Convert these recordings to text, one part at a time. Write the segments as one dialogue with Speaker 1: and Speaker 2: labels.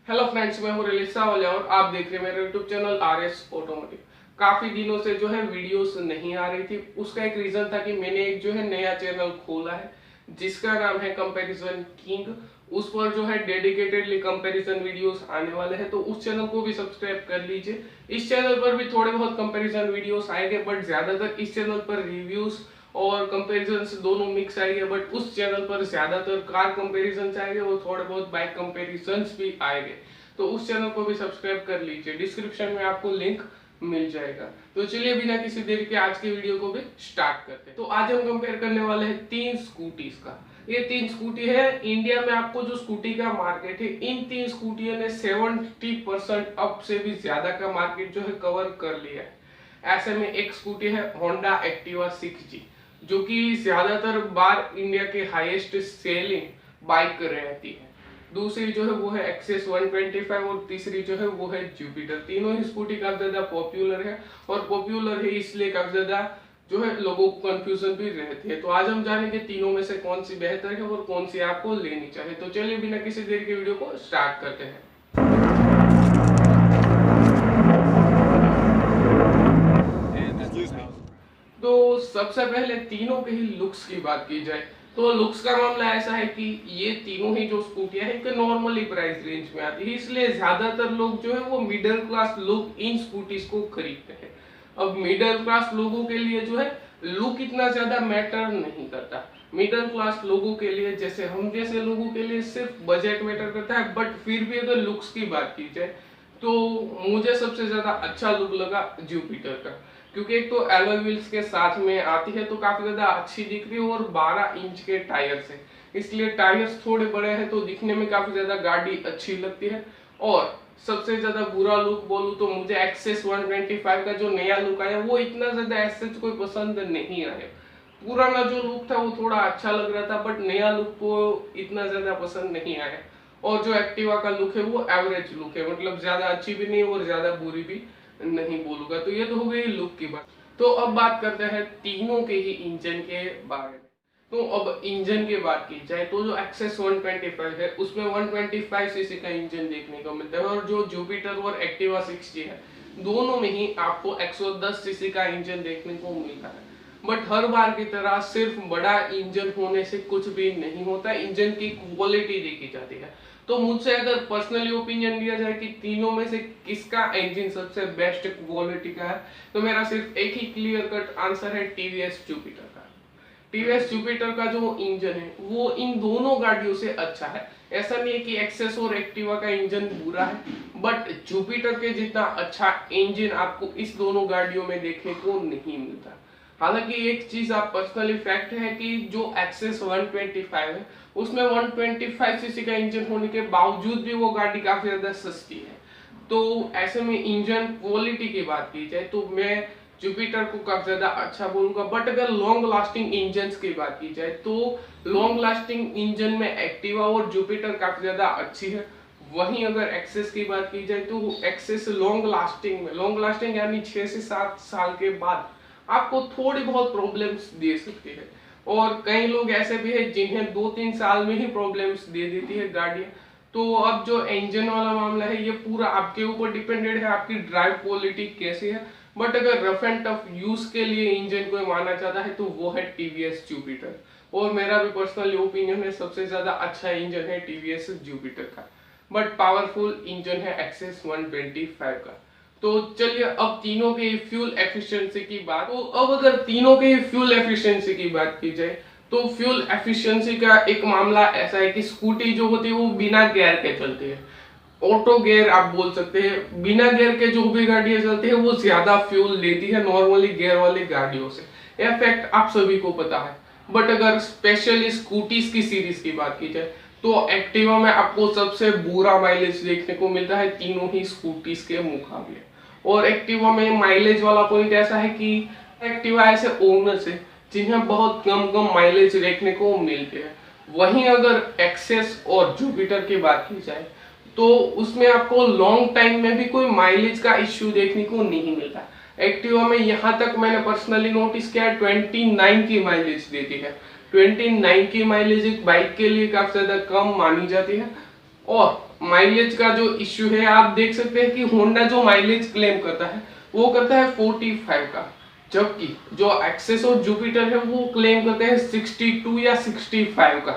Speaker 1: Hello friends, मैं हूं रिलिसा वाले और आप देख रहे हैं मेरा यूट्यूब चैनल आरएस ऑटोमोटिव। काफी दिनों से जो है वीडियोस नहीं आ रही थी। उसका एक रीजन था कि मैंने एक जो है नया चैनल खोला है जिसका नाम है कंपैरिजन किंग। उस पर जो है डेडिकेटेडली कंपैरिजन वीडियोस आने वाले हैं, तो उस चैनल को भी सब्सक्राइब कर लीजिए। इस चैनल पर भी थोड़े बहुत कंपैरिजन वीडियोस आएंगे, बट ज्यादातर इस चैनल पर रिव्यूज और कंपैरिजन दोनों मिक्स आएंगे। बट उस चैनल पर ज्यादातर कार कंपैरिजन आएंगे और थोड़े बहुत बाइक कंपैरिजन भी आएंगे। तो उस चैनल को भी सब्सक्राइब कर लीजिए, डिस्क्रिप्शन में आपको लिंक मिल जाएगा। तो चलिए बिना किसी देरी के आज की वीडियो को भी स्टार्ट करते हैं। तो आज हम कंपेयर करने वाले हैं तीन स्कूटीज का। ये तीन स्कूटी है। इंडिया में आपको जो स्कूटी का मार्केट है, इन तीन स्कूटियों ने 70% अप से भी ज्यादा का मार्केट जो है कवर कर लिया है। ऐसे में एक स्कूटी है होंडा एक्टिवा 6G, जो कि ज्यादातर बार इंडिया के हाईएस्ट सेलिंग बाइक रहती है। दूसरी जो है वो है एक्सेस 125 और तीसरी जो है वो है जुपिटर। तीनों ही स्कूटी काफी ज्यादा पॉपुलर है, और पॉपुलर है इसलिए काफी ज्यादा जो है लोगों को कंफ्यूजन भी रहती है। तो आज हम जानेंगे तीनों में से कौन सी बेहतर है और कौन सी आपको लेनी चाहिए। तो चलिए बिना किसी देर के वीडियो को स्टार्ट करते हैं। तो सबसे पहले तीनों के ही लुक्स की बात की जाए तो लुक्स का मामला ऐसा है कि ये तीनों ही जो स्कूटियां हैं एक नॉर्मली प्राइस रेंज में आती है, इसलिए ज्यादातर लोग जो है वो मिडिल क्लास लोग इन स्कूटीज को खरीदते हैं। अब मिडिल क्लास लोगों के लिए जो है लुक इतना ज्यादा मैटर नहीं करता। मिडिल क्लास लोगों के लिए, जैसे हम जैसे लोगों के लिए सिर्फ बजट मैटर करता है। बट फिर भी अगर लुक्स की बात की जाए तो मुझे सबसे ज्यादा अच्छा लुक लगा जुपिटर का, क्योंकि एक तो एलॉय व्हील्स के साथ में आती है तो काफी ज्यादा अच्छी दिख रही है, और 12 इंच के टायर्स है, इसलिए टायर्स थोड़े बड़े हैं तो दिखने में काफी ज्यादा गाड़ी अच्छी लगती है। और सबसे ज्यादा बुरा लुक बोलूं तो मुझे एक्सेस 125 का जो नया लुक आया वो इतना ज्यादा एसेज कोई पसंद नहीं आया। पुराना जो लुक था वो थोड़ा अच्छा लग रहा था, बट नया लुक को इतना ज्यादा पसंद नहीं आया। और जो एक्टिवा का लुक है वो एवरेज लुक है, मतलब ज्यादा अच्छी भी नहीं और ज्यादा बुरी भी नहीं बोलूंगा। तो ये तो हो गई लुक की बात। तो अब बात करते हैं तीनों के ही इंजन के बारे में। तो अब इंजन की बात की जाए तो जो एक्सेस 125 है उसमें 125 सीसी का इंजन देखने को मिलता है, और जो जुपिटर और एक्टिवा 6G है दोनों में ही आपको 110 सीसी का इंजन देखने को मिलता है। बट हर बार की तरह सिर्फ बड़ा इंजन होने से कुछ भी नहीं होता, इंजन की क्वालिटी देखी जाती है। तो मुझसे अगर पर्सनली ओपिनियन लिया जाए कि तीनों में से किसका इंजन सबसे बेस्ट क्वालिटी का है, तो मेरा सिर्फ एक ही क्लियर कट आंसर है टीवीएस जुपिटर का। टीवीएस जुपिटर का जो इंजन है वो इन दोनों गाड़ियों से अच्छा है। ऐसा नहीं है कि एक्सेस और एक्टिवा का इंजन बुरा है, बट जुपिटर के जितना अच्छा इंजन आपको इस दोनों गाड़ियों में देखने को नहीं मिलता। हालांकि एक चीज आप पर्सनली फैक्ट है कि जो एक्सेस 125 है उसमें 125 सीसी का इंजन होने के बावजूद भी वो गाड़ी काफी ज्यादा सस्ती है। तो ऐसे में इंजन क्वालिटी की बात की जाए तो मैं जुपिटर को काफी ज्यादा अच्छा बोलूंगा। बट अगर लॉन्ग लास्टिंग इंजन की बात की जाए तो लॉन्ग लास्टिंग इंजन में एक्टिवा और जुपिटर काफी ज्यादा अच्छी है। वहीं अगर एक्सेस की बात की जाए तो एक्सेस लॉन्ग लास्टिंग यानी 6 से 7 साल के बाद आपको थोड़ी बहुत प्रॉब्लम्स दे सकती है। और कई लोग ऐसे भी है जिन्हें 2-3 साल में ही प्रॉब्लम्स दे देती है गाड़ियां। तो अब जो इंजन वाला मामला है ये पूरा आपके ऊपर डिपेंडेड है, आपकी ड्राइव क्वालिटी कैसी है। बट अगर रफ एंड टफ यूज के लिए इंजन को माना जाता है तो वो है टीवीएस जुपिटर, और मेरा भी पर्सनल ओपिनियन है सबसे ज्यादा अच्छा इंजन है टीवीएस जुपिटर का। बट पावरफुल इंजन है एक्सेस 125 का। तो चलिए अब तीनों के फ्यूल एफिशिएंसी की बात। तो अब अगर तीनों के फ्यूल एफिशिएंसी की बात की जाए तो फ्यूल एफिशिएंसी का एक मामला ऐसा है कि स्कूटी जो होती है वो बिना गियर के चलती है। ऑटो गियर आप बोल सकते हैं, बिना गियर के जो भी गाड़ियां चलती है वो ज्यादा फ्यूल लेती है नॉर्मली गियर वाली गाड़ियों से। यह फैक्ट आप सभी को पता है। बट अगर स्पेशली स्कूटीज की सीरीज की बात की जाए तो एक्टिवा में आपको सबसे बुरा माइलेज देखने को मिलता है तीनों ही स्कूटीज के मुकाबले। और एक्टिवा में माइलेज वाला पॉइंट ऐसा है कि एक्टिवा ऐसे ओनर्स है जिन्हें बहुत कम माइलेज देखने को मिलते हैं। वहीं अगर एक्सेस और जुपिटर की बात की जाए तो उसमें आपको लॉन्ग टाइम में भी कोई माइलेज का इश्यू देखने को नहीं मिलता। एक्टिवा में यहाँ तक मैंने पर्सनली नोटिस किया 29 की माइलेज देती है। 29 की माइलेज एक बाइक के लिए काफी ज्यादा कम मानी जाती है। और माइलेज का जो इश्यू है, आप देख सकते हैं कि होंडा जो माइलेज क्लेम करता है वो करता है 45 का, जबकि जो एक्सेस और जुपिटर है वो क्लेम करते हैं 62 या 65 का।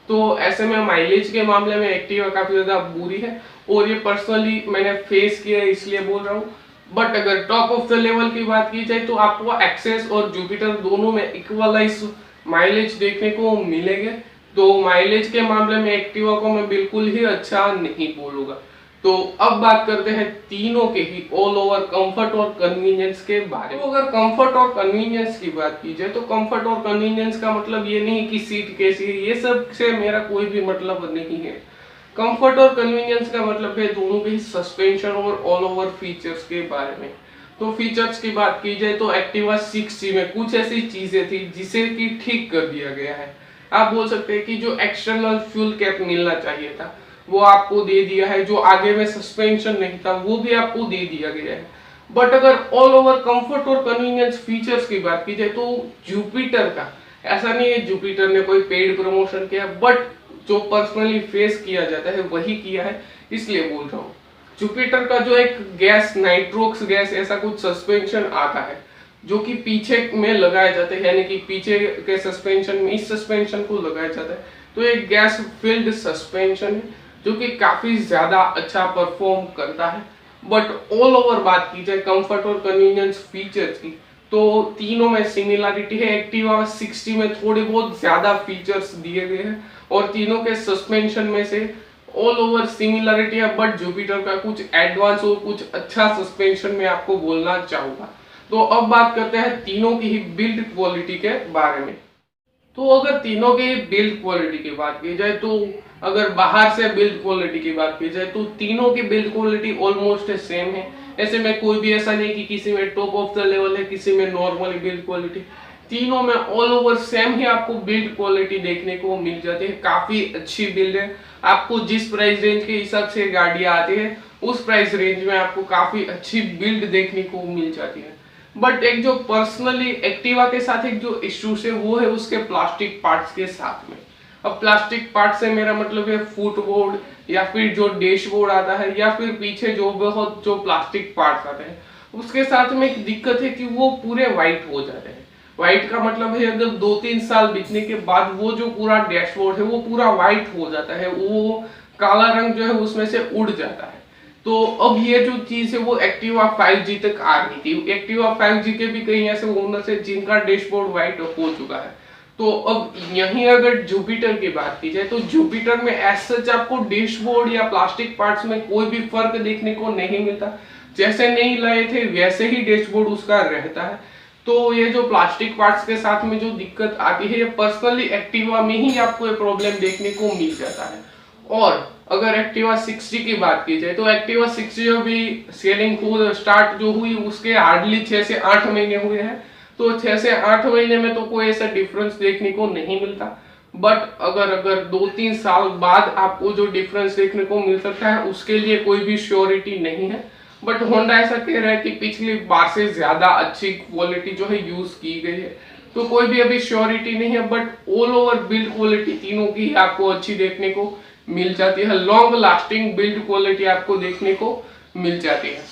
Speaker 1: तो ऐसे में माइलेज के मामले में एक्टिवा काफी ज्यादा बुरी है, और ये पर्सनली मैंने फेस किया है इसलिए बोल रहा हूँ। बट अगर टॉप ऑफ द लेवल की बात की जाए तो आपको एक्सेस और जुपिटर दोनों में इक्वलाइज माइलेज देखने को मिलेंगे। तो माइलेज के मामले में एक्टिवा को मैं बिल्कुल ही अच्छा नहीं बोलूंगा। तो अब बात करते हैं तीनों के ही ऑल ओवर कंफर्ट और कन्वीनियंस के बारे में। तो अगर कंफर्ट और कन्वीनियंस की बात की जाए तो कंफर्ट और कन्वीनियंस का मतलब ये नहीं कि सीट कैसी है, ये सब से मेरा कोई भी मतलब नहीं है। कंफर्ट और कन्वीनियंस का मतलब है दोनों के ही सस्पेंशन और ऑल ओवर फीचर्स के बारे में। तो फीचर्स की बात की जाए तो एक्टिवा 6G में कुछ ऐसी चीजें थी जिसे कि ठीक कर दिया गया है। आप बोल सकते हैं कि जो एक्सटर्नल फ्यूल कैप मिलना चाहिए था वो आपको दे दिया है, जो आगे में सस्पेंशन नहीं था वो भी आपको दे दिया गया है। बट अगर ऑल ओवर कंफर्ट और कन्वीनियंस फीचर्स की बात की जाए तो जुपिटर का ऐसा नहीं है जुपिटर ने कोई पेड प्रमोशन किया, बट जो पर्सनली फेस किया जाता है वही किया है, इसलिए बोल रहा हूँ। जुपिटर का जो एक गैस नाइट्रोक्स गैस ऐसा कुछ सस्पेंशन आता है जो कि पीछे में लगाया जाता है, यानी कि पीछे के सस्पेंशन में इस सस्पेंशन को लगाया जाता है। तो एक गैस फिल्ड सस्पेंशन है जो कि काफी ज्यादा अच्छा परफॉर्म करता है। बट ऑल ओवर बात की जाए कंफर्ट और कन्वीनियंस फीचर्स की तो तीनों में सिमिलरिटी है। एक्टिवा 60 में थोड़े बहुत ज्यादा फीचर्स दिए गए हैं और तीनों के सस्पेंशन में से ऑल ओवर सिमिलरिटी है, बट जुपिटर का कुछ एडवांस और कुछ अच्छा सस्पेंशन में आपको बोलना चाहूंगा। तो अब बात करते हैं तीनों की ही बिल्ड क्वालिटी के बारे में। तो अगर तीनों की बिल्ड क्वालिटी की बात की जाए तो अगर बाहर से बिल्ड क्वालिटी की बात की जाए तो तीनों की बिल्ड क्वालिटी ऑलमोस्ट सेम है। ऐसे में कोई भी ऐसा नहीं कि किसी में टॉप ऑफ द लेवल है, किसी में नॉर्मल बिल्ड क्वालिटी। तीनों में ऑल ओवर सेम ही आपको बिल्ड क्वालिटी देखने को मिल जाती है। काफी अच्छी बिल्ड है। आपको जिस प्राइस रेंज के हिसाब से गाड़ियां आती है उस प्राइस रेंज में आपको काफी अच्छी बिल्ड देखने को मिल जाती है। बट एक जो पर्सनली एक्टिवा के साथ एक जो इश्यू है वो है उसके प्लास्टिक पार्ट्स के साथ में। अब प्लास्टिक पार्ट से मेरा मतलब है फुटबोर्ड या फिर जो डैशबोर्ड आता है या फिर पीछे जो बहुत जो प्लास्टिक पार्ट्स आते हैं उसके साथ में एक दिक्कत है कि वो पूरे व्हाइट हो जाते हैं। व्हाइट का मतलब है अगर 2-3 साल बीतने के बाद वो जो पूरा डैशबोर्ड है वो पूरा व्हाइट हो जाता है, वो काला रंग जो है उसमें से उड़ जाता है। तो अब ये जो चीज है वो एक्टिवा 5G तक आ रही थी। एक्टिवा 5G के भी कई ऐसे ओनर्स है जिनका डैशबोर्ड व्हाइट हो चुका है। तो अब यहीं अगर जुपिटर की बात की जाए तो जुपिटर में एज सच आपको डैशबोर्ड या प्लास्टिक पार्ट्स में कोई भी फर्क देखने को नहीं मिलता। जैसे नहीं लाए थे वैसे ही डैशबोर्ड उसका रहता है। तो ये जो प्लास्टिक पार्ट्स के साथ में जो दिक्कत आती है ये पर्सनली एक्टिवा में ही आपको ये प्रॉब्लम देखने को मिल जाता है। और अगर एक्टिवा 60 की बात की जाए तो एक्टिवा 60 अभी सेलिंग खुद स्टार्ट जो हुई उसके हार्डली 6 से 8 महीने हुए हैं। तो 6 से 8 महीने में तो कोई ऐसा डिफरेंस देखने को नहीं मिलता। बट अगर 2-3 साल बाद आपको जो डिफरेंस देखने को मिल सकता है उसके लिए कोई भी श्योरिटी नहीं है। बट होंडा ऐसा कह रहा है कि पिछली बार से ज्यादा अच्छी क्वालिटी जो है यूज की गई है। तो कोई भी अभी श्योरिटी नहीं है, but all over build quality तीनों की आपको अच्छी देखने को मिल जाती है। लॉन्ग लास्टिंग बिल्ड क्वालिटी आपको देखने को मिल जाती है।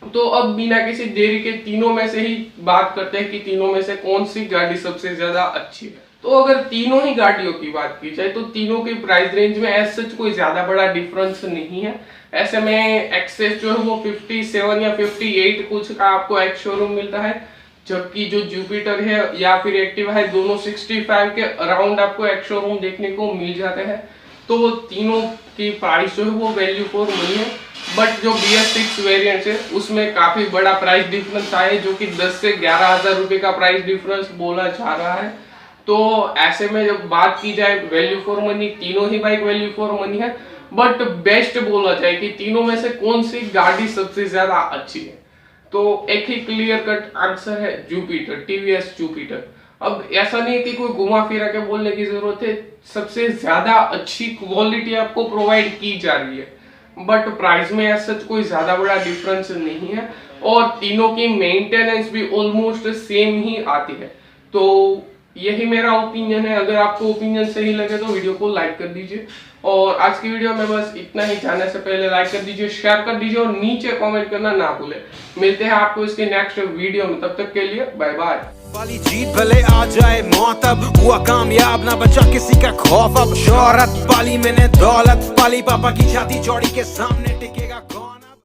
Speaker 1: तो अब बिना किसी देरी के तीनों में से ही बात करते हैं कि तीनों में से कौन सी गाड़ी सबसे ज्यादा अच्छी है। तो अगर तीनों ही गाड़ियों की बात की जाए तो तीनों की प्राइस रेंज में एज सच कोई ज्यादा बड़ा डिफरेंस नहीं है। ऐसे में एक्सेस जो है वो 57 या 58 कुछ का आपको एक शोरूम मिलता है, जबकि जो जुपिटर है या फिर एक्टिवा है दोनों 65 के अराउंड आपको एक शोरूम देखने को मिल जाते हैं। तो तीनों की प्राइस जो है वो वैल्यू फॉर मनी है। बट जो BS6 वेरिएंट है उसमें काफी बड़ा प्राइस डिफरेंस आया है, जो कि 10 से 11,000 रुपए का प्राइस डिफरेंस बोला जा रहा है। तो ऐसे में जब बात की जाए वैल्यू फॉर मनी, तीनों ही बाइक वैल्यू फॉर मनी है। बट बेस्ट बोला जाए कि तीनों में से कौन सी गाड़ी सबसे ज्यादा अच्छी है, तो एक ही क्लियर कट आंसर है जुपिटर, TVS जुपिटर। अब ऐसा नहीं है कि कोई घुमा फिरा के बोलने की जरूरत है, सबसे ज्यादा अच्छी क्वालिटी आपको प्रोवाइड की जा रही है। बट प्राइस में ऐसा कोई ज्यादा बड़ा डिफरेंस नहीं है और तीनों की मेंटेनेंस भी ऑलमोस्ट सेम ही आती है। तो यही मेरा ओपिनियन है। अगर आपको ओपिनियन सही लगे तो वीडियो को लाइक कर दीजिए। और आज की वीडियो में बस इतना ही। जाने से पहले लाइक कर दीजिए, शेयर कर दीजिए और नीचे कमेंट करना ना भूलें। मिलते हैं आपको इसके नेक्स्ट वीडियो में, तब तक के लिए बाय बाय।
Speaker 2: वाली जीत भले आ जाए मौत, अब हुआ कामयाब ना बचा किसी का खौफ। अब शोहरत पाली मैंने दौलत पाली, पापा की छाती चौड़ी के सामने टिकेगा कौन।